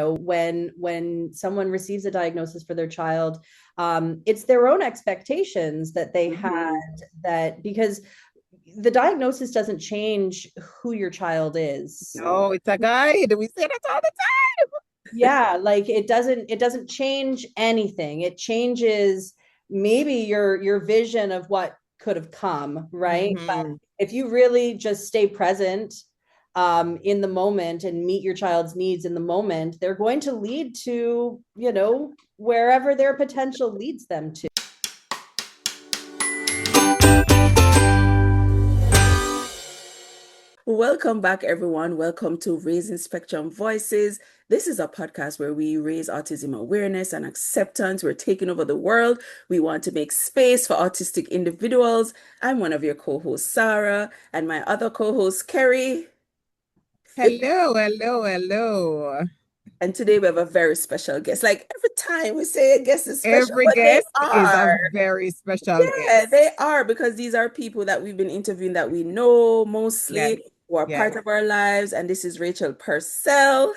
when someone receives a diagnosis for their child, it's their own expectations that they had, that because the diagnosis doesn't change who your child is. No, it's a guide. We say that all the time. Yeah, like it doesn't change anything. It changes maybe your vision of what could have come, right? But if you really just stay present in the moment and meet your child's needs in the moment, they're going to lead to, wherever their potential leads them to. Welcome back, everyone. Welcome to Raising Spectrum Voices. This is a podcast where we raise autism awareness and acceptance. We're taking over the world. We want to make space for autistic individuals. I'm one of your co-hosts, Sarah, and my other co-host, Kerry. Hello, hello, hello. And today we have a very special guest. Like every time we say a guest is special, Every but guest they is a are. very special Yeah, guest. they are, because these are people that we've been interviewing that we know mostly, Yes, who are yes. part of our lives. And this is Rachel Purcell.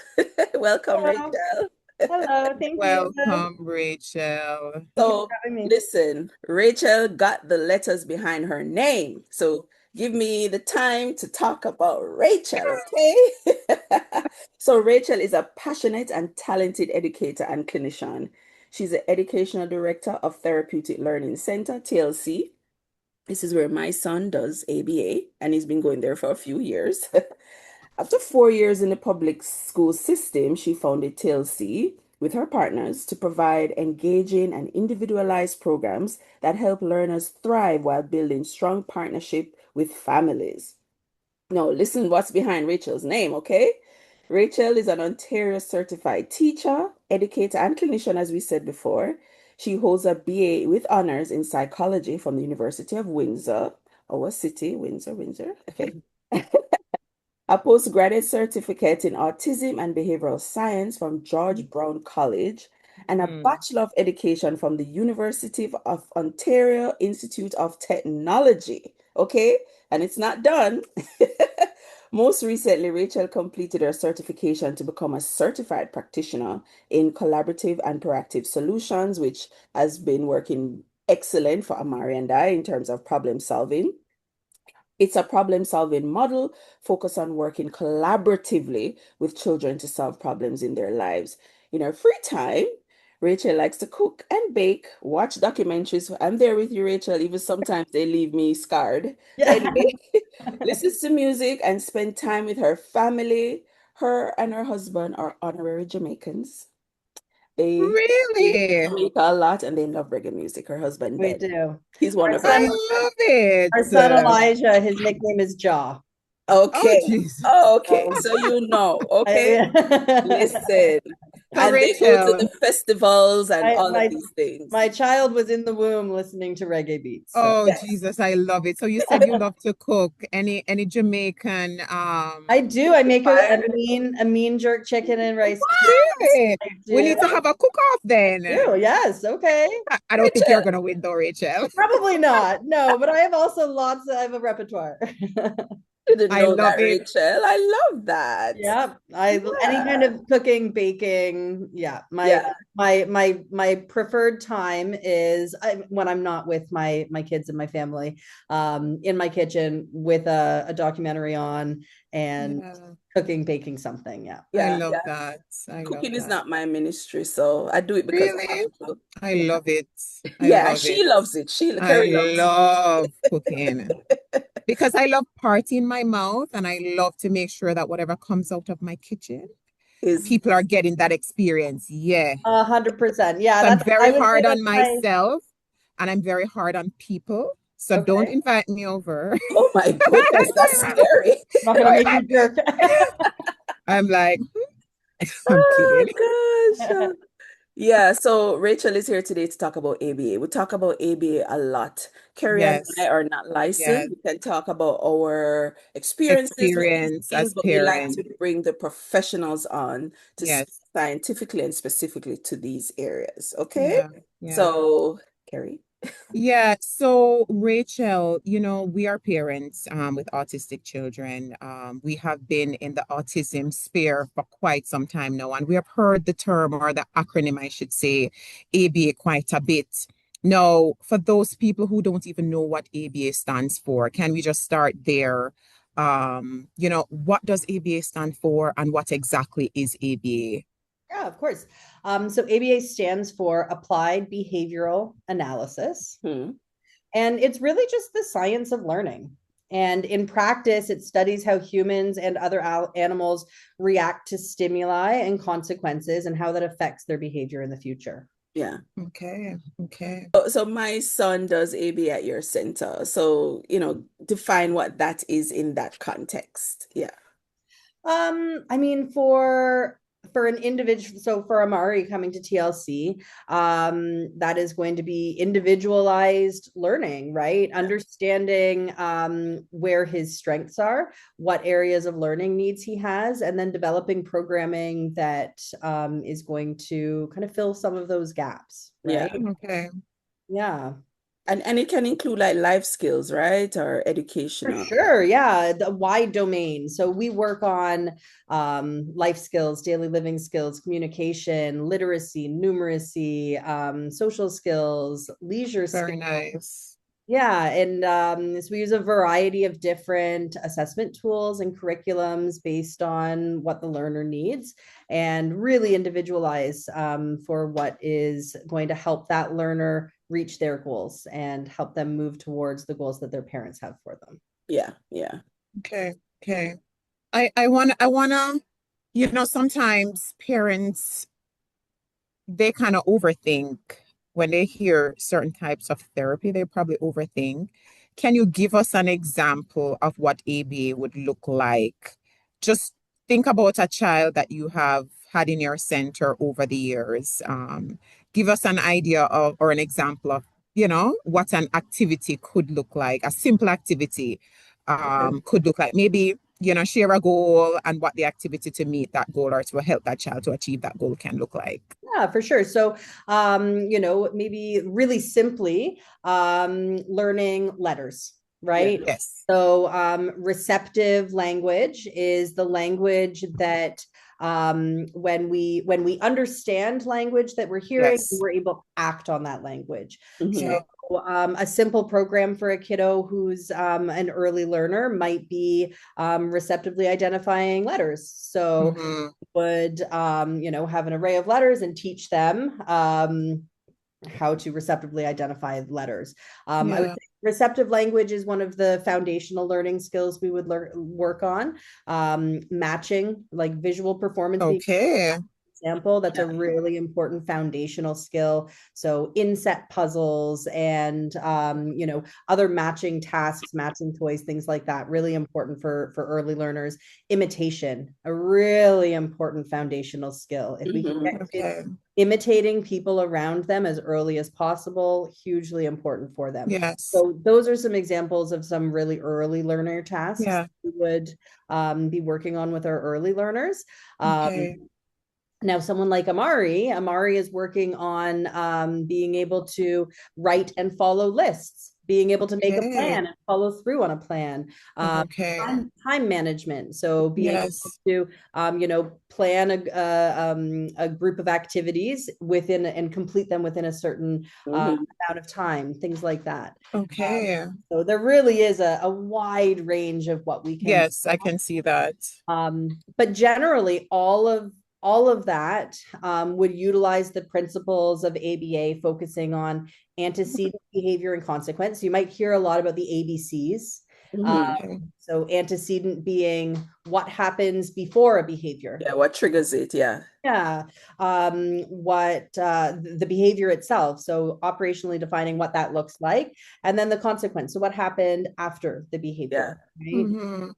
Welcome, Hello. Rachel. Hello, thank you. Welcome, Rachel. Thank you So for having me. listen, Rachel got the letters behind her name. So give me the time to talk about Rachel, okay? So Rachel is a passionate and talented educator and clinician. She's the educational director of Therapeutic Learning Center, TLC. This is where my son does ABA, and he's been going there for a few years. After 4 years in the public school system, she founded TLC with her partners to provide engaging and individualized programs that help learners thrive while building strong partnership with families. Now, listen what's behind Rachel's name, okay? Rachel is an Ontario certified teacher, educator, and clinician, as we said before. She holds a BA with honors in psychology from the University of Windsor, our city, Windsor, okay. A postgraduate certificate in autism and behavioral science from George Brown College, and a Bachelor of Education from the University of Ontario Institute of Technology. Okay, and it's not done. Most recently, Rachel completed her certification to become a certified practitioner in collaborative and proactive solutions, which has been working excellent for Amari and I in terms of problem solving. It's a problem-solving model focused on working collaboratively with children to solve problems in their lives. In her free time, Rachel likes to cook and bake, watch documentaries. I'm there with you, Rachel. Even sometimes they leave me scarred. Yeah. Anyway, listens to music and spend time with her family. Her and her husband are honorary Jamaicans. They Really? Jamaica a lot, and they love reggae music. Her husband, We Ben, do. he's one Our of I son, them. love it. our son Elijah, his nickname is Jaw. Oh, Okay. Jesus. Okay. So you know. Okay. Listen. So, And they go to Rachel, the festivals and my, all of my these things. my child was in the womb listening to reggae beats. So oh, Yes. Jesus, I love it. So you said you love to cook. Any Jamaican, I do. I make Fire. a mean jerk chicken and rice. really? I We do. need to have a cook-off then. Yes. Okay. I don't think you're Rachel, gonna win though, Rachel. Probably not. No, but I have also I have a repertoire. you didn't I know that, love it. Rachel. I love that. Yeah, any kind Yeah. of cooking, baking. Yeah, Yeah. my preferred time is when I'm not with my kids and my family, in my kitchen with a documentary on and Yeah, cooking, baking something. Yeah. I Yeah. love Yeah. that. I love Cooking is that. not my ministry, so I do it because I have Really? to. I love it. I Yeah, love she it. loves it. I Carrie loves love cooking because I love party in my mouth and I love to make sure that whatever comes out of my kitchen, is people are getting that experience. Yeah. 100%. Yeah, So I'm that's very I would say hard on that's my myself and I'm very hard on people. So don't okay. invite me over. oh my goodness, that's scary. I'm not gonna make you jerk. I'm like, I'm kidding. Oh gosh. Yeah, so Rachel is here today to talk about ABA. We talk about ABA a lot. Carrie and I Yes. are not Yes. licensed. We can talk about our experiences with these Experience things, as but we like parents. to bring the professionals on to speak Yes. scientifically and specifically to these areas. Okay? Yeah. Yeah. So, Carrie. Yeah, so Rachel, we are parents with autistic children. We have been in the autism sphere for quite some time now, and we have heard the term or the acronym, I should say, ABA quite a bit. Now, for those people who don't even know what ABA stands for, can we just start there? What does ABA stand for and what exactly is ABA? Yeah, of course. So ABA stands for Applied Behavioral Analysis. Hmm. And it's really just the science of learning. And in practice, it studies how humans and other animals react to stimuli and consequences and how that affects their behavior in the future. Yeah. Okay, okay. So my son does AB at your center. So, define what that is in that context. Yeah. I mean, for an individual, so for Amari coming to TLC, that is going to be individualized learning, right? Understanding where his strengths are, what areas of learning needs he has, and then developing programming that is going to kind of fill some of those gaps, right? Yeah. Okay. Yeah. And it can include like life skills, right? Or For educational. sure, yeah, the wide domain. So we work on life skills, daily living skills, communication, literacy, numeracy, social skills, leisure Very skills. nice. Yeah, and so we use a variety of different assessment tools and curriculums based on what the learner needs, and really individualize for what is going to help that learner reach their goals and help them move towards the goals that their parents have for them. Yeah, yeah. Okay, okay. I wanna, sometimes parents they kind of overthink when they hear certain types of therapy, they probably overthink. Can you give us an example of what ABA would look like? Just think about a child that you have had in your center over the years. Give us an idea of or an example of, what an activity could look like, a simple activity Okay. could look like. Maybe, share a goal and what the activity to meet that goal or to help that child to achieve that goal can look like. Yeah, for sure. So, maybe really simply, learning letters, Yeah. right? Yes. So, receptive language is the language that when we understand language that we're hearing, Yes. we're able to act on that language. Hmm. So, Okay. a simple program for a kiddo who's an early learner might be receptively identifying letters. So, Hmm. would have an array of letters and teach them how to receptively identify letters. I would Yeah. say receptive language is one of the foundational learning skills we would work on. Matching, like visual performance being Okay. example, that's a Yeah. really important foundational skill. So inset puzzles and other matching tasks, matching toys, things like that, really important for early learners. Imitation, a really important foundational skill. If we can Hmm. get kids Okay. imitating people around them as early as possible, hugely important for them. Yes. So those are some examples of some really early learner tasks Yeah. we would be working on with our early learners. Okay. Now, someone like Amari is working on being able to write and follow lists, being able to make a Okay. plan and follow through on a plan, Okay. time management. So being able Yes. to, plan a group of activities within and complete them within a certain Hmm. amount of time, things like that. Okay. So there really is a wide range of what we can. Yes, I can see that. But generally, all of that would utilize the principles of ABA, focusing on antecedent behavior and consequence. You might hear a lot about the ABCs. Hmm. Okay. So antecedent being what happens before a behavior. Yeah, what triggers it? Yeah. Yeah. What the behavior itself. So operationally defining what that looks like, and then the consequence. So what happened after the Yeah. behavior, right?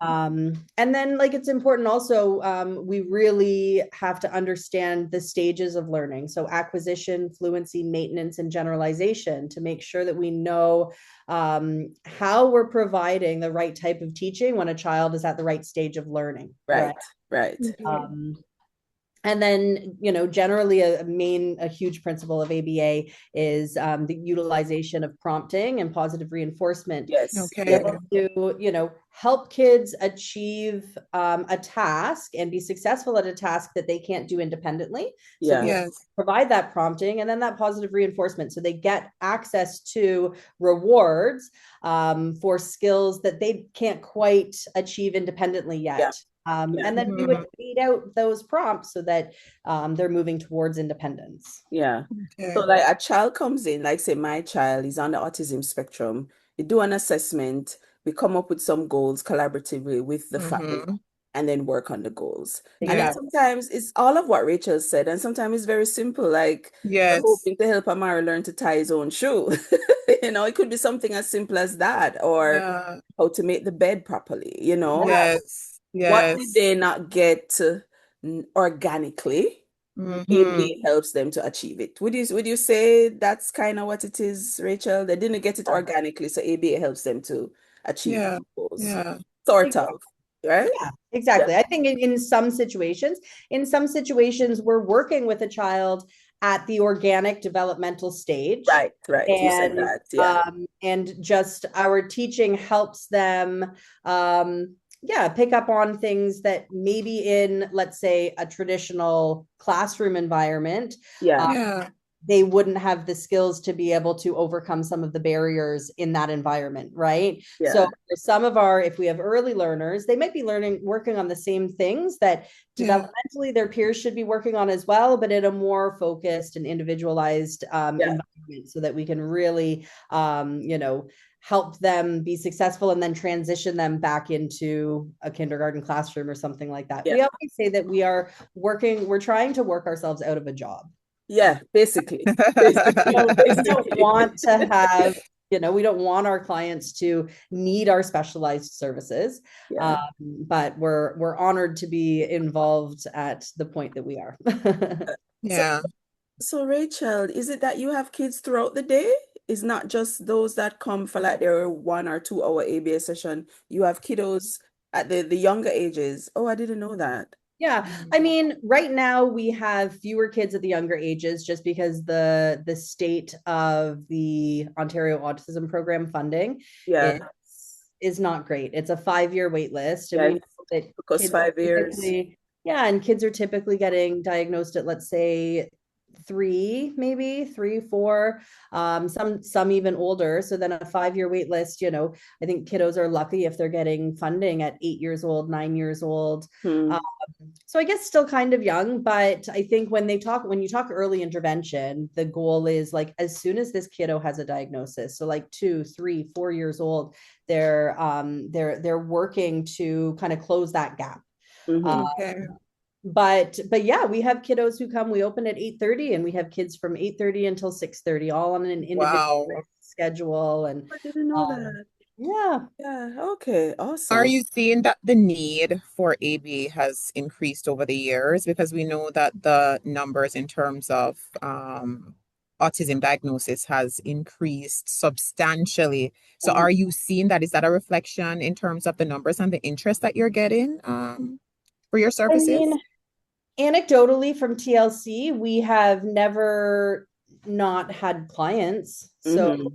Hmm. And then like it's important also, we really have to understand the stages of learning. So acquisition, fluency, maintenance, and generalization to make sure that we know how we're providing the right type of teaching when a child is at the right stage of learning, right? Right. Right. Okay. And then, generally a huge principle of ABA is the utilization of prompting and positive reinforcement. Yes. Okay. To, help kids achieve a task and be successful at a task that they can't do independently. So Yeah. Yes. provide that prompting and then that positive reinforcement so they get access to rewards for skills that they can't quite achieve independently yet. Yeah. And then we would feed out those prompts so that they're moving towards independence. Yeah. Okay. So like a child comes in, like say my child is on the autism spectrum. We do an assessment, we come up with some goals collaboratively with the family and then work on the goals. And then Yeah. sometimes it's all of what Rachel said, and sometimes it's very simple, like we're Yes. hoping to help Amara learn to tie his own shoe. It could be something as simple as that, or Yeah. how to make the bed properly, Yes. What did Yes. they not get organically? ABA helps them to achieve it. Would you say that's kind of what it is, Rachel? They didn't get it organically, so ABA helps them to achieve Yeah. goals. Yeah. Sort of, right? Yeah, exactly. I think in some situations, we're working with a child at the organic developmental stage. Right, right. You said And that, yeah. And just our teaching helps them pick up on things that maybe in, let's say, a traditional classroom environment, Yeah. Yeah. they wouldn't have the skills to be able to overcome some of the barriers in that environment, right? Yeah. So for some of if we have early learners, they might be working on the same things that developmentally their peers should be working on as well, but in a more focused and individualized environment so that we can really, help them be successful and then transition them back into a kindergarten classroom or something like that. Yeah. We always say that we're trying to work ourselves out of a job. Yeah, basically. We don't want to have, we don't want our clients to need our specialized services. Yeah. But we're honored to be involved at the point that we are. Yeah. So Rachel, is it that you have kids throughout the day? It's not just those that come for like their 1 or 2 hour ABA session. You have kiddos at the younger ages. Oh, I didn't know that. Yeah, I mean, right now we have fewer kids at the younger ages just because the state of the Ontario Autism Program funding Yeah. is not great. It's a 5-year wait list, and Yeah, we know that because kids 5 years. and kids are typically getting diagnosed at, let's say, 3, maybe 3, 4, some even older. So then a 5-year wait list, I think kiddos are lucky if they're getting funding at 8 years old, 9 years old. So I guess still kind of young, but I think when you talk early intervention, the goal is like as soon as this kiddo has a diagnosis, so like 2, 3, 4 years old, they're working to kind of close that gap. Okay. But yeah, we have kiddos who come. We open at 8:30, and we have kids from 8:30 until 6:30, all on an individual schedule. And I didn't know that. yeah. Yeah. Okay. Awesome. Are you seeing that the need for AB has increased over the years? Because we know that the numbers in terms of autism diagnosis has increased substantially. So are you seeing that? Is that a reflection in terms of the numbers and the interest that you're getting for your services? I mean, anecdotally from TLC, we have never not had clients. So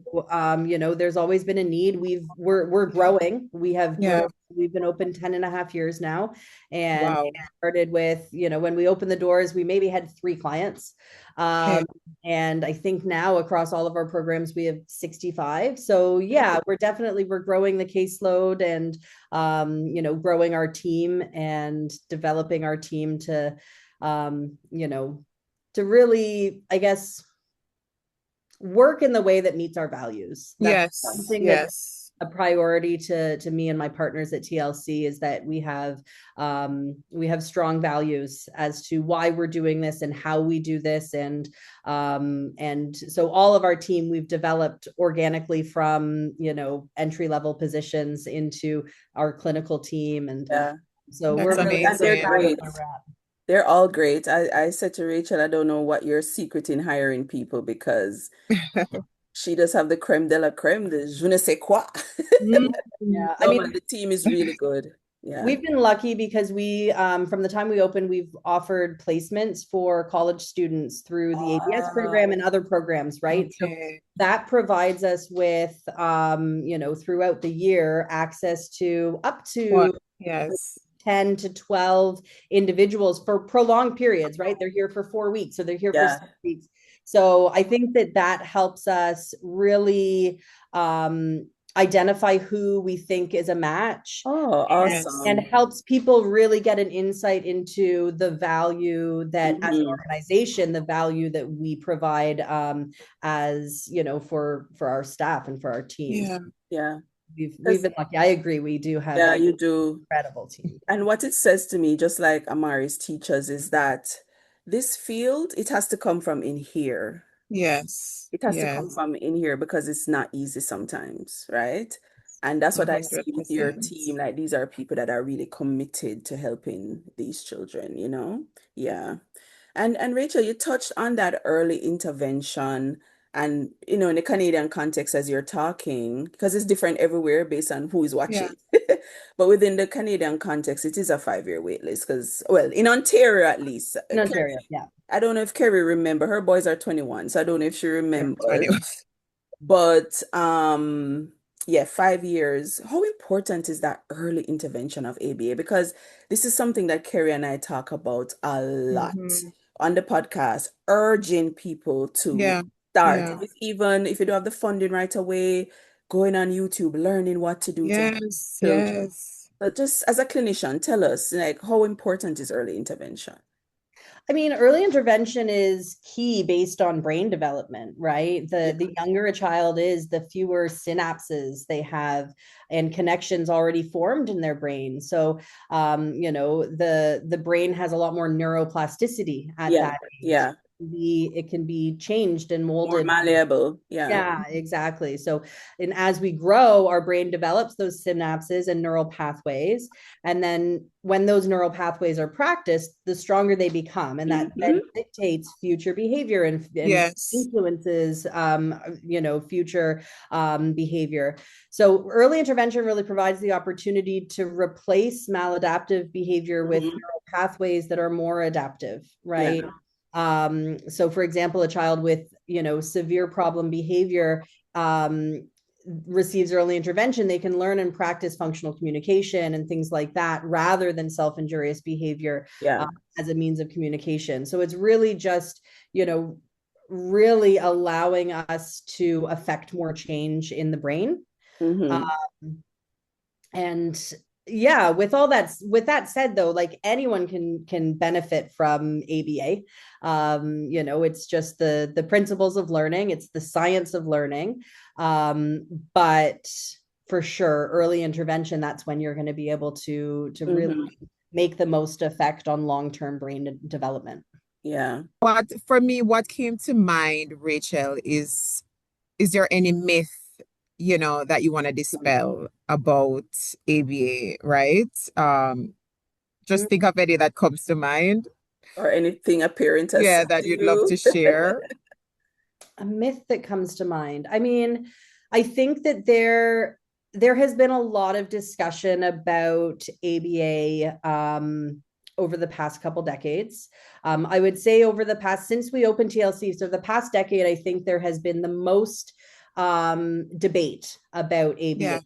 there's always been a need. We're growing. We've been open 10 and a half years now. And Wow. it started with, when we opened the doors, we maybe had 3 clients. And I think now across all of our programs, we have 65. So yeah, we're growing the caseload and, growing our team and developing our team to, to really, I guess, work in the way that meets our values. That's something that's a priority to me and my partners at TLC, is that we have strong values as to why we're doing this and how we do this. And so all of our team, we've developed organically from, entry-level positions into our clinical team. And so That's amazing. They're great. They're all great. I said to Rachel, I don't know what your secret in hiring people, because she does have the creme de la creme, the je ne sais quoi. Yeah, I mean, the team is really good. Yeah. We've been lucky because we, from the time we opened, we've offered placements for college students through the ABS program and other programs, right? So Okay. that provides us with, throughout the year, access to up to Yes. 10 to 12 individuals for prolonged periods, right? They're here for 4 weeks, or they're here for 6 weeks. So I think that helps us really identify who we think is a match. Oh, awesome. And helps people really get an insight into the value that as an organization, the value that we provide as, for our staff and for our teams. Yeah. Yeah. We've been lucky. I agree. We do have you do. Incredible team. And what it says to me, just like Amari's teachers, is that this field, it has to come from in here. Yes. It has to come from in here because it's not easy sometimes, right? And that's what I see with your 100%. team. Like, these are people that are really committed to helping these children, you know? Yeah. And Rachel, you touched on that early intervention and, in the Canadian context as you're talking, because it's different everywhere based on who is watching. But within the Canadian context, it is a 5-year wait list because, well, in Ontario at least. In Ontario, yeah. I don't know if Kerry remember. Her boys are 21, so I don't know if she remembers. 21. But yeah, 5 years. How important is that early intervention of ABA? Because this is something that Kerry and I talk about a lot on the podcast, urging people to start. Even if you don't have the funding right away, going on YouTube, learning what to do to help children. Yes. But just as a clinician, tell us, like, how important is early intervention? I mean, early intervention is key based on brain development, right? The younger a child is, the fewer synapses they have and connections already formed in their brain. So, the brain has a lot more neuroplasticity at that age. Yeah. It can be changed and molded. More malleable. Yeah, exactly. So, and as we grow, our brain develops those synapses and neural pathways. And then when those neural pathways are practiced, the stronger they become. And that dictates future behavior and influences, future behavior. So early intervention really provides the opportunity to replace maladaptive behavior with neural pathways that are more adaptive, right? So for example, a child with, severe problem behavior receives early intervention, they can learn and practice functional communication and things like that, rather than self-injurious behavior as a means of communication. So it's really just, really allowing us to affect more change in the brain. And yeah, with that said, though, like, anyone can benefit from ABA. It's just the principles of learning, it's the science of learning. But for sure, early intervention, that's when you're going to be able to really make the most effect on long-term brain development. Yeah. But for me, what came to mind, Rachel, is there any myth that you want to dispel about ABA, right? Just think of any that comes to mind. Or anything a parent has said that you'd love to share. A myth that comes to mind. I mean, I think that there has been a lot of discussion about ABA over the past couple decades. I would say since we opened TLC, so the past decade, I think there has been the most debate about ABA.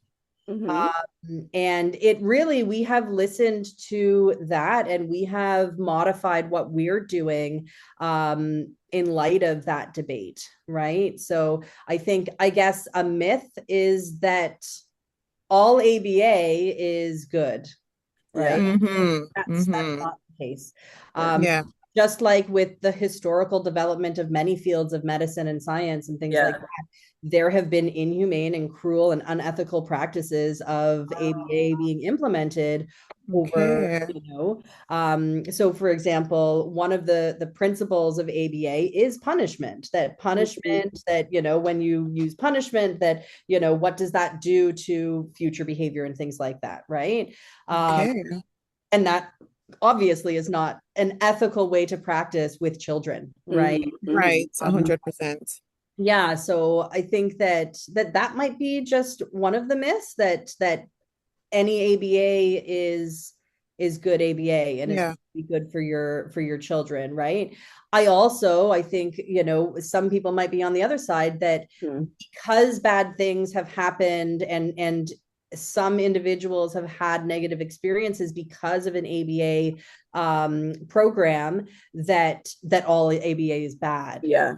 And we have listened to that, and we have modified what we're doing in light of that debate, right? So I guess a myth is that all ABA is good, right? That's not the case. Just like with the historical development of many fields of medicine and science and things like that, there have been inhumane and cruel and unethical practices of ABA being implemented over, so for example, one of the principles of ABA is punishment, that when you use punishment, that, what does that do to future behavior and things like that, right? And that obviously is not an ethical way to practice with children, right? Right, 100%. Yeah, so I think that might be just one of the myths that any ABA is good ABA, and Yeah. it's be good for your children, right? I think, some people might be on the other side, that because bad things have happened, and some individuals have had negative experiences because of an ABA program, that all ABA is bad. Yeah.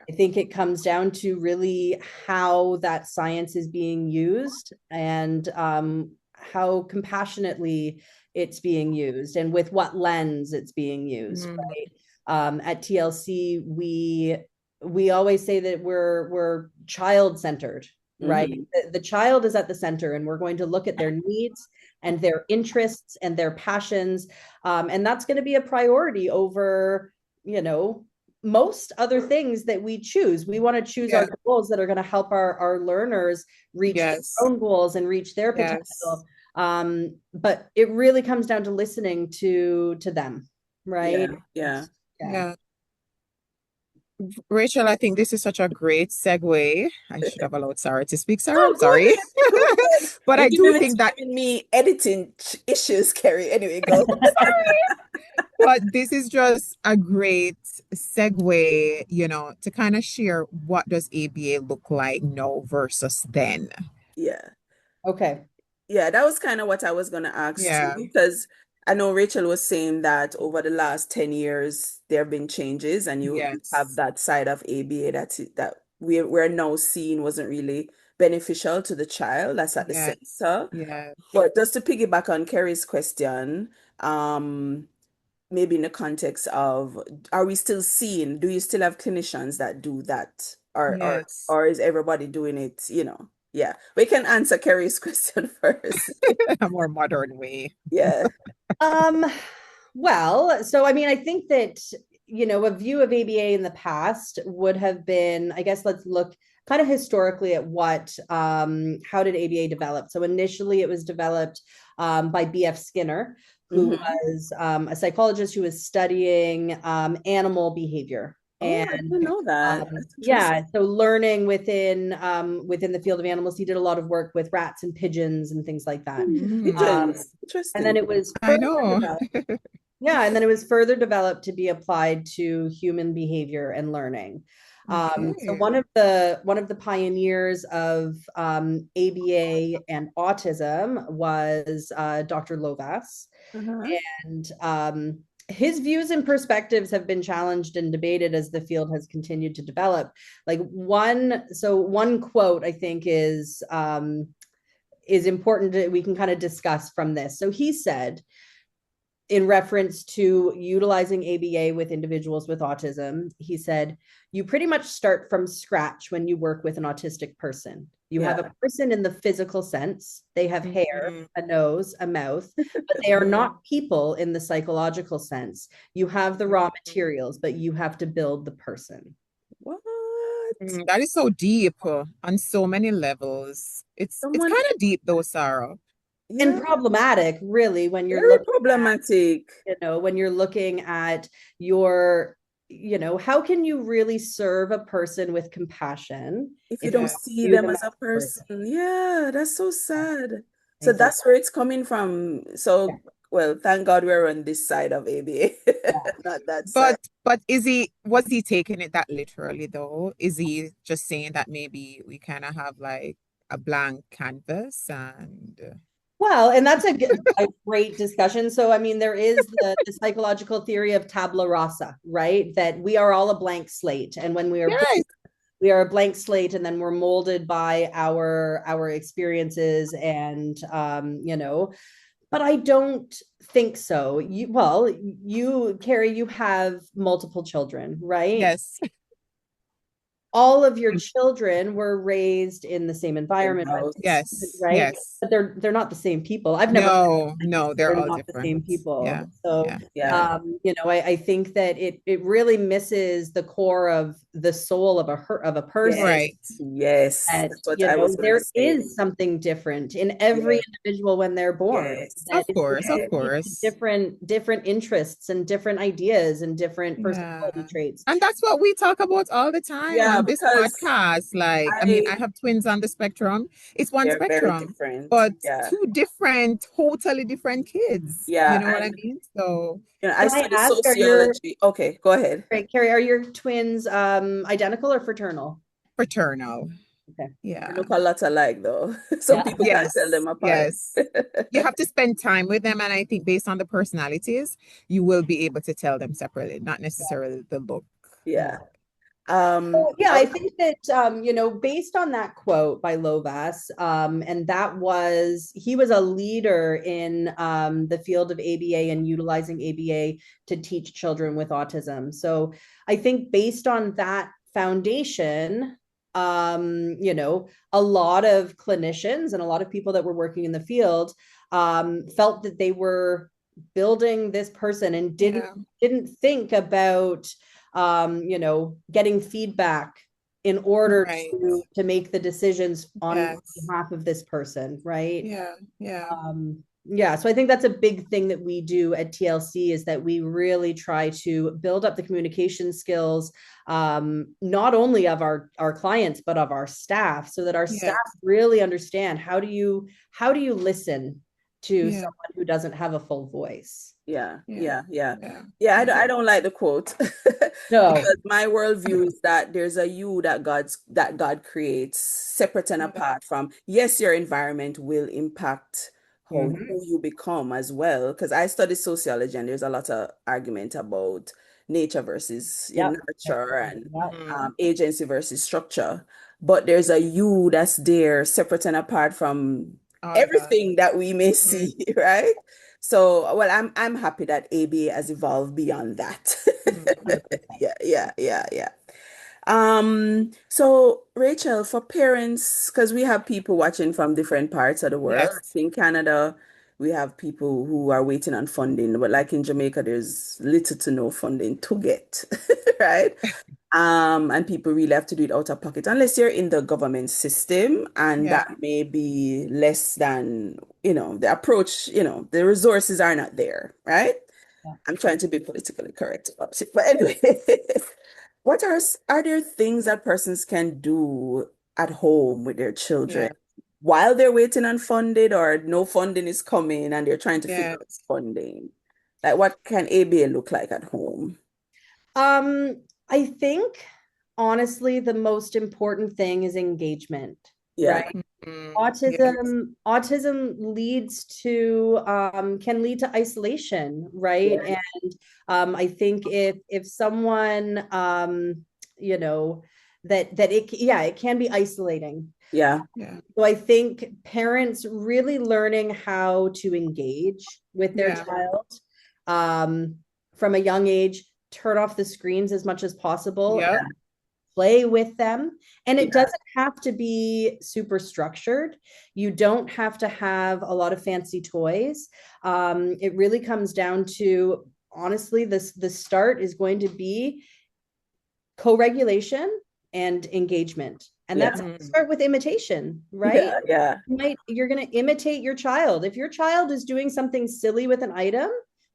I think it comes down to really how that science is being used, and how compassionately it's being used, and with what lens it's being used, right? At TLC, we always say that we're child-centered, right? The child is at the center, and we're going to look at their needs and their interests and their passions, and that's going to be a priority over, most other things that we choose. We want to choose our goals that are going to help our learners reach their own goals and reach their potential. But it really comes down to listening to them, right? Yeah. Rachel, I think this is such a great segue. I should have allowed Sarah to speak. Sarah, I'm sorry. But I do think that me editing issues, Carrie. Anyway, go. But this is just a great segue, to kind of share, what does ABA look like now versus then? Yeah. Okay. Yeah, that was kind of what I was going to ask too, because I know Rachel was saying that over the last 10 years, there have been changes, and you have that side of ABA that we're now seeing wasn't really beneficial to the child. That's at the center. Yeah. But just to piggyback on Kerry's question, maybe in the context of, are we still seeing, do you still have clinicians that do that? Or is everybody doing it, Yeah, we can answer Kerry's question first. A more modern way. Yeah. Well, so I mean, I think that, a view of ABA in the past would have been, I guess, let's look kind of historically at how did ABA develop? So initially it was developed by B.F. Skinner, who was a psychologist who was studying animal behavior. I didn't know that. So learning within the field of animals, he did a lot of work with rats and pigeons and things like that. Interesting. And then it was I know. and then it was further developed to be applied to human behavior and learning. So one of the pioneers of ABA and autism was Dr. Lovaas. And his views and perspectives have been challenged and debated as the field has continued to develop. Like one quote I think is important we can kind of discuss from this. So he said, in reference to utilizing ABA with individuals with autism, he said, you pretty much start from scratch when you work with an autistic person. You have a person in the physical sense. They have hair, a nose, a mouth, but they are not people in the psychological sense. You have the raw materials, but you have to build the person. What? That is so deep on so many levels. It's kind of deep though, Sarah. And problematic, really, when you're when you're looking at how can you really serve a person with compassion if you don't see them as a person? Yeah, that's so sad. So that's where it's coming from. So, well, thank God we're on this side of ABA, not that side. But was he taking it that literally though? Is he just saying that maybe we kind of have like a blank canvas and Well, and that's a great discussion. So, I mean, there is the psychological theory of tabula rasa, right? That we are all a blank slate. And when we are a blank slate, and then we're molded by our experiences and, but I don't think so. Carrie, you have multiple children, right? Yes. All of your children were raised in the same environment. Yes. Right. Yes. But they're not the same people. I've never. No, they're all not different. the same people. Yeah. So, I think that it really misses the core of the soul of a person. Right. Yes. That's what I was there is something different in every individual when they're born. Yes. Of course. Different interests and different ideas and different personality traits. And that's what we talk about all the time. Yeah, on this because podcast, like, I mean, I have twins on the spectrum. It's one they're very spectrum, different. but Yeah. two different, totally different kids. Yeah. You know what I And, mean? So, I Can I study ask, sociology. Okay, go ahead. right, Carrie, are your twins identical or fraternal? fraternal. Okay. They Yeah. look a lot alike, though. Some Yeah. people can't tell Yes. them apart. Yes. You have to spend time with them, and I think based on the personalities, you will be able to tell them separately, not necessarily the look. Yeah. So, yeah, I I was- think that based on that quote by Lovas, and that was he was a leader in the field of ABA and utilizing ABA to teach children with autism. So I think based on that foundation, a lot of clinicians and a lot of people that were working in the field felt that they were building this person and didn't think about getting feedback in order Right. to make the decisions on Yes. behalf of this person, right? Yeah. Yeah. Yeah, so I think that's a big thing that we do at TLC is that we really try to build up the communication skills, not only of our clients but of our staff, so that our staff really understand how do you listen to someone who doesn't have a full voice. Yeah. Yeah. I don't like the quote No. because my worldview is that there's a you that God creates separate and apart from. Yes, your environment will impact who you become as well. Because I study sociology and there's a lot of argument about nature versus nurture and agency versus structure. But there's a you that's there separate and apart from everything that we may see, right? So, well, I'm happy that ABA has evolved beyond that. Yeah. So Rachel, for parents, because we have people watching from different parts of the world. Yes. In Canada, we have people who are waiting on funding, but like in Jamaica, there's little to no funding to get, right? And people really have to do it out of pocket unless you're in the government system, and that may be less than, the approach, the resources are not there, right? Yeah. I'm trying to be politically correct about it. But anyway, are there things that persons can do at home with their children while they're waiting on funding or no funding is coming and they're trying to figure out funding? Like what can ABA look like at home? I think honestly the most important thing is engagement, right? Autism leads to can lead to isolation, right? And I think if someone it can be isolating. So I think parents really learning how to engage with their child from a young age, turn off the screens as much as possible, play with them. And it doesn't have to be super structured. You don't have to have a lot of fancy toys. It really comes down to, honestly, the start is going to be co-regulation and engagement. And that's start with imitation, right? You're going to imitate your child. If your child is doing something silly with an item,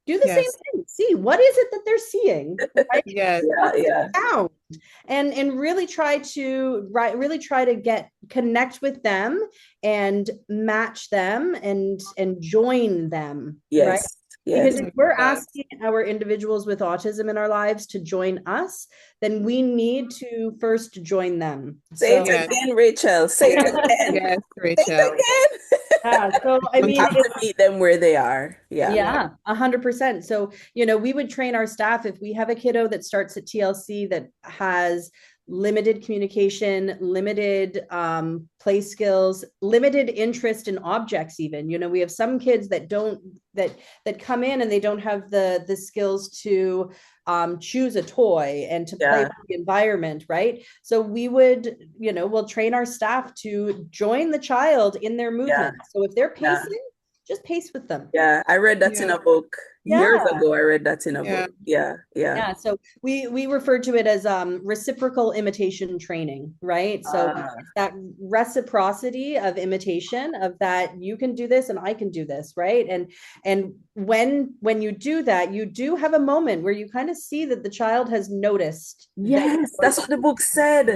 do the same thing. See, what is it that they're seeing? Right? Sound. And really try to connect with them and match them and join them. Right? Because if we're asking our individuals with autism in our lives to join us, then we need to first join them. Say it again, Rachel. Say it again. Yes, Rachel. Say it again. So I mean, have to meet them where they are. Yeah, 100%. So, we would train our staff if we have a kiddo that starts at TLC that has limited communication, limited play skills, limited interest in objects even. We have some kids that come in and they don't have the skills to choose a toy and to play with the environment, right? So we would, we'll train our staff to join the child in their movement. So if they're pacing, just pace with them. I read that in a book. Years ago, I read that in a book. Yeah. Yeah, so we refer to it as reciprocal imitation training, right? So it's that reciprocity of imitation, of that you can do this and I can do this, right? And when you do that, you do have a moment where you kind of see that the child has noticed. Yes, that's what the book said.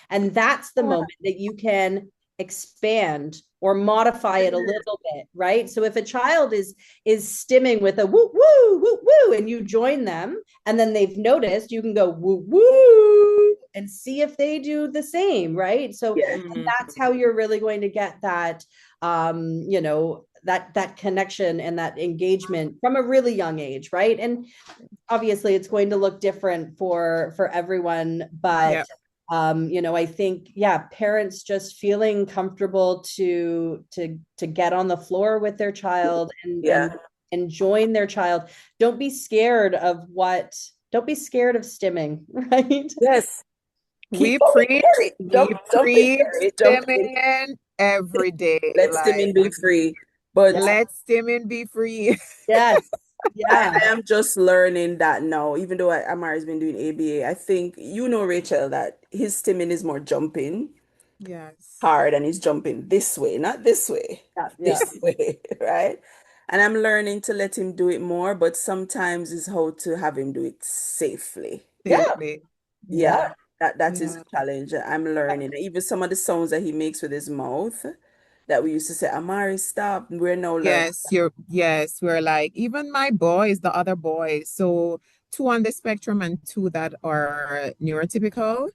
And that's the moment that you can expand or modify it a little bit, right? So if a child is stimming with a woo woo woo woo and you join them and then they've noticed, you can go woo woo and see if they do the same, right? So that's how you're really going to get that that connection and that engagement from a really young age, right? And obviously it's going to look different for everyone, but I think, parents just feeling comfortable to get on the floor with their child and join their child. Don't be scared of stimming, right? Yes. We preach stimming every day. Let stimming be free. But let stimming be free. Yes. Yeah. I am just learning that now, even though Amari's been doing ABA. I think, Rachel, that his stimming is more jumping. Yes. Hard, and he's jumping this way, not this way. This way, right? And I'm learning to let him do it more, but sometimes it's how to have him do it safely. Yeah. That is a challenge. I'm learning. Even some of the sounds that he makes with his mouth that we used to say, Amari, stop. We're now learning. We're like, even my boys, the other boys, so 2 on the spectrum and 2 that are neurotypical.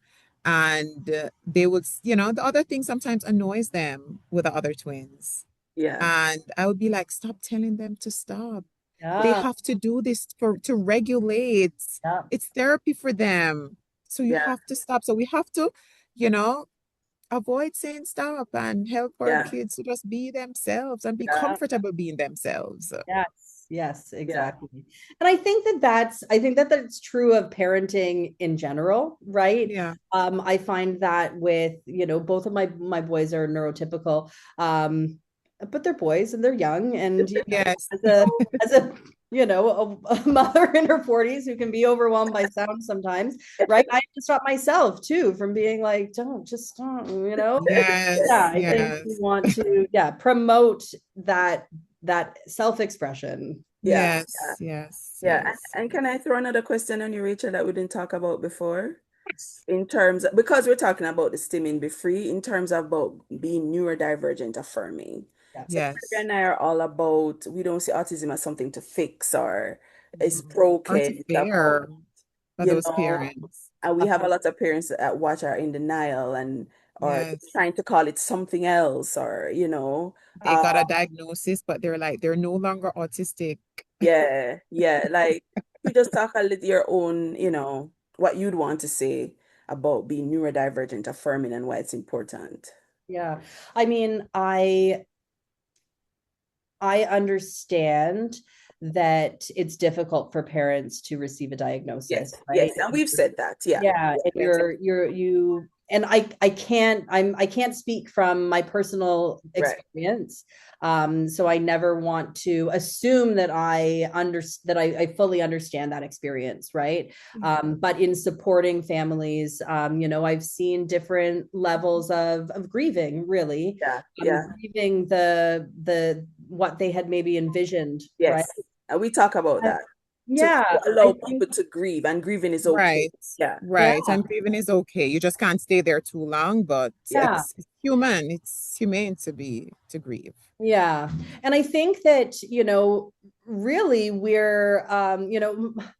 And they would, the other thing sometimes annoys them with the other twins. Yeah. And I would be like, stop telling them to stop. They have to do this to regulate. It's therapy for them. So you have to stop. So we have to, avoid saying stop and help our kids to just be themselves and be comfortable being themselves. Yes, exactly. And I think that's true of parenting in general, right? Yeah. I find that with, both of my boys are neurotypical, but they're boys and they're young, and as a a mother in her 40s who can be overwhelmed by sound sometimes, right? I have to stop myself too from being like, just stop, I think we want to promote that self-expression. Yes. And can I throw another question on you, Rachel, that we didn't talk about before? In terms of, because we're talking about the stimming be free, in terms of about being neurodivergent affirming. So Carrie and I are all about, we don't see autism as something to fix or it's broken. For those parents. And we have a lot of parents that watch are in denial and or trying to call it something else, or they got a diagnosis, but they're no longer autistic. Like you just talk a little your own, what you'd want to say about being neurodivergent affirming and why it's important. Yeah. I mean, I understand that it's difficult for parents to receive a diagnosis, right? Yes, and we've said that. And and I can't speak from my personal experience. So I never want to assume that I fully understand that experience, right? But in supporting families, I've seen different levels of grieving, really. Grieving the what they had maybe envisioned. Right? And we talk about that. To allow people to grieve, and grieving is okay. And grieving is okay. You just can't stay there too long, but it's human. It's humane to grieve. Yeah. And I think that, really we're,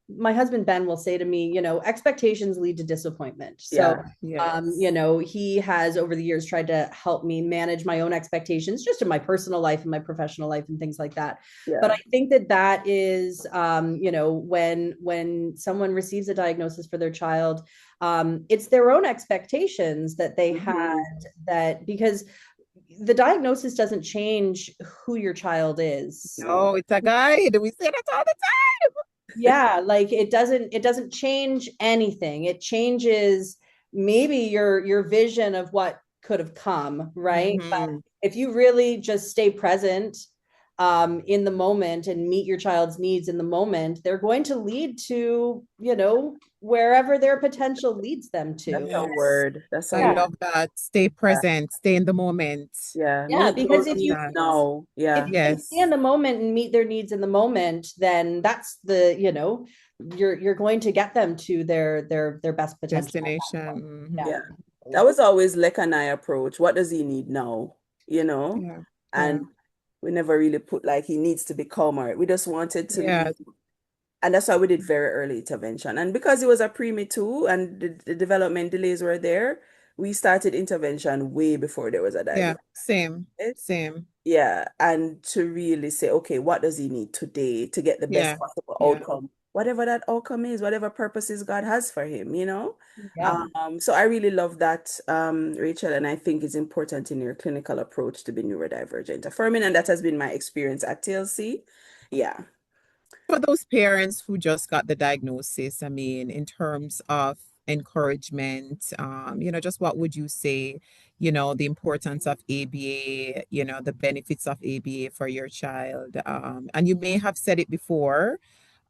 my husband, Ben, will say to me, expectations lead to disappointment. So, he has over the years tried to help me manage my own expectations just in my personal life and my professional life and things like that. But I think that is, when someone receives a diagnosis for their child, it's their own expectations that they had, that because the diagnosis doesn't change who your child is. No, it's a guide. We say that all the time. Like it doesn't change anything. It changes maybe your vision of what could have come, right? But if you really just stay present, in the moment and meet your child's needs in the moment, they're going to lead to, wherever their potential leads them to. That's a word. That's a I word. love that. Stay present, stay in the moment. Yeah. Yeah, Meet because those if you needs now. Yeah. if you can stay in the moment and meet their needs in the moment, then that's you're going to get them to their best potential. Destination. Yeah. That was always Lek and I approach. What does he need now? Yeah. And we never really put like he needs to become, or we just wanted to Yeah. and that's why we did very early intervention. And because it was a preemie too, and the development delays were there, we started intervention way before there was a diagnosis. Same. Yeah, and to really say, okay, what does he need today to get the best possible outcome? Whatever that outcome is, whatever purposes God has for him, Yeah. So I really love that, Rachel, and I think it's important in your clinical approach to be neurodivergent affirming, and that has been my experience at TLC. Yeah. For those parents who just got the diagnosis, I mean, in terms of encouragement, just what would you say, the importance of ABA, the benefits of ABA for your child? And you may have said it before,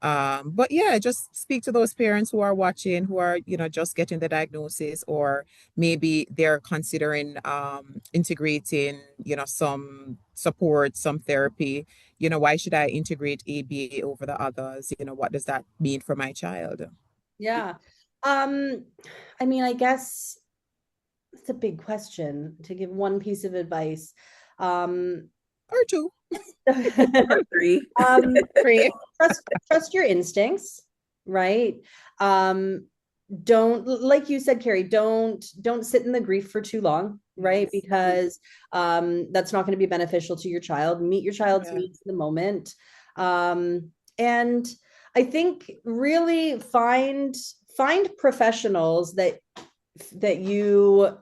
but yeah, just speak to those parents who are watching, who are, just getting the diagnosis, or maybe they're considering integrating, some support, some therapy. Why should I integrate ABA over the others? What does that mean for my child? Yeah. I mean, I guess it's a big question to give one piece of advice. Or two. Or three. Three. Trust your instincts, right? Don't, like you said, Carrie, don't sit in the grief for too long, right? Because that's not going to be beneficial to your child. Meet your child's needs in the moment. And I think really find professionals that you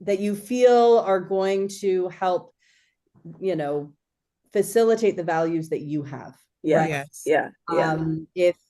that you feel are going to help facilitate the values that you have. Yeah. Right? Yes. Yeah.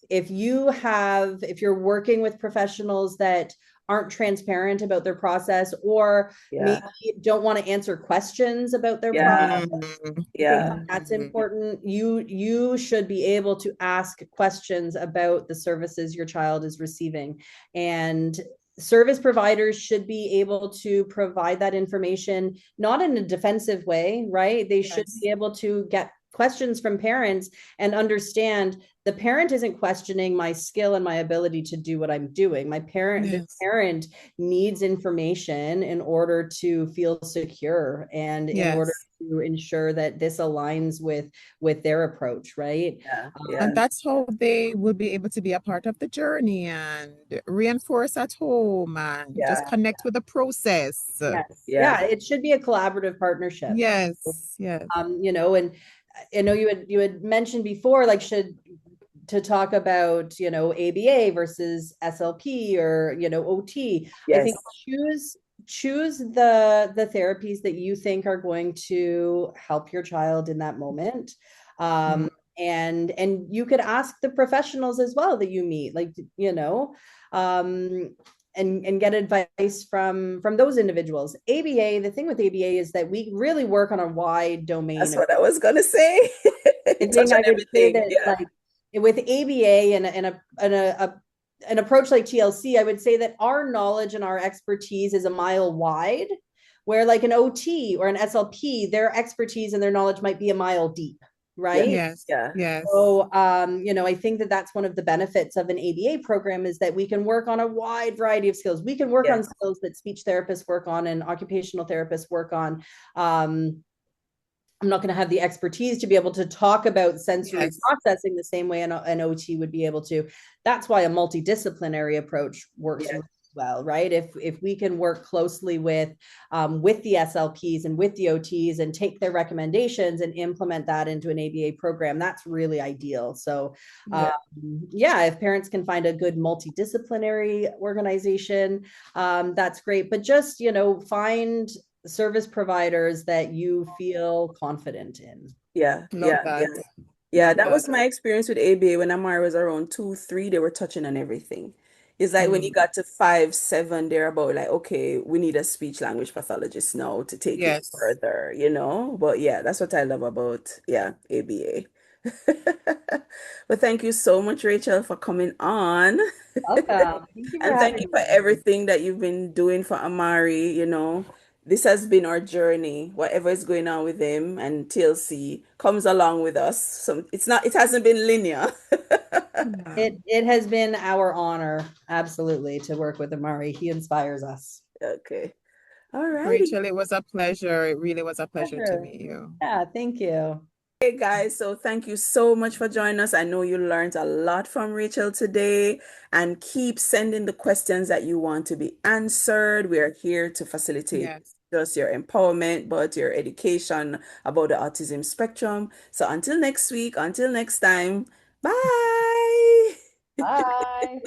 If you're working with professionals that aren't transparent about their process, or maybe don't want to answer questions about their process, I think that's important. You should be able to ask questions about the services your child is receiving, and service providers should be able to provide that information, not in a defensive way, right? They should be able to get questions from parents and understand the parent isn't questioning my skill and my ability to do what I'm doing. The parent needs information in order to feel secure and in order to ensure that this aligns with their approach, right? And that's how they will be able to be a part of the journey and reinforce at home and just connect with the process. Yeah, it should be a collaborative partnership. Yes. And I know you had mentioned before, like, to talk about, ABA versus SLP or, OT. I think choose the therapies that you think are going to help your child in that moment. And you could ask the professionals as well that you meet, like, and get advice from those individuals. ABA, the thing with ABA is that we really work on a wide domain. That's what I was gonna say. Touch on everything. Like, with ABA and an approach like TLC, I would say that our knowledge and our expertise is a mile wide, where like an OT or an SLP, their expertise and their knowledge might be a mile deep. Right? Yes. So, I think that that's one of the benefits of an ABA program, is that we can work on a wide variety of skills. We can work on skills that speech therapists work on and occupational therapists work on. I'm not going to have the expertise to be able to talk about sensory processing the same way an OT would be able to. That's why a multidisciplinary approach works really well, right? If we can work closely with the SLPs and with the OTs and take their recommendations and implement that into an ABA program, that's really ideal. So if parents can find a good multidisciplinary organization, that's great. But just, find service providers that you feel confident in. That was my experience with ABA. When Amari was around 2, 3, they were touching on everything. It's like when you got to 5, 7, they're about like, okay, we need a speech language pathologist now to take it Yes. further, But yeah, that's what I love about, yeah, ABA. Well, thank you so much, Rachel, for coming on. Welcome. Thank you for And thank having you for me. everything that you've been doing for Amari. This has been our journey. Whatever is going on with him and TLC comes along with us. So it hasn't been linear. Yeah. It has been our honor, absolutely, to work with Amari. He inspires us. Okay. All righty. Rachel, it was a pleasure. It really was a pleasure to Pleasure. meet you. Yeah, thank you. Hey guys, so thank you so much for joining us. I know you learned a lot from Rachel today, and keep sending the questions that you want to be answered. We are here to facilitate Yes. just your empowerment, but your education about the autism spectrum. So until next week, until next time, bye. Bye.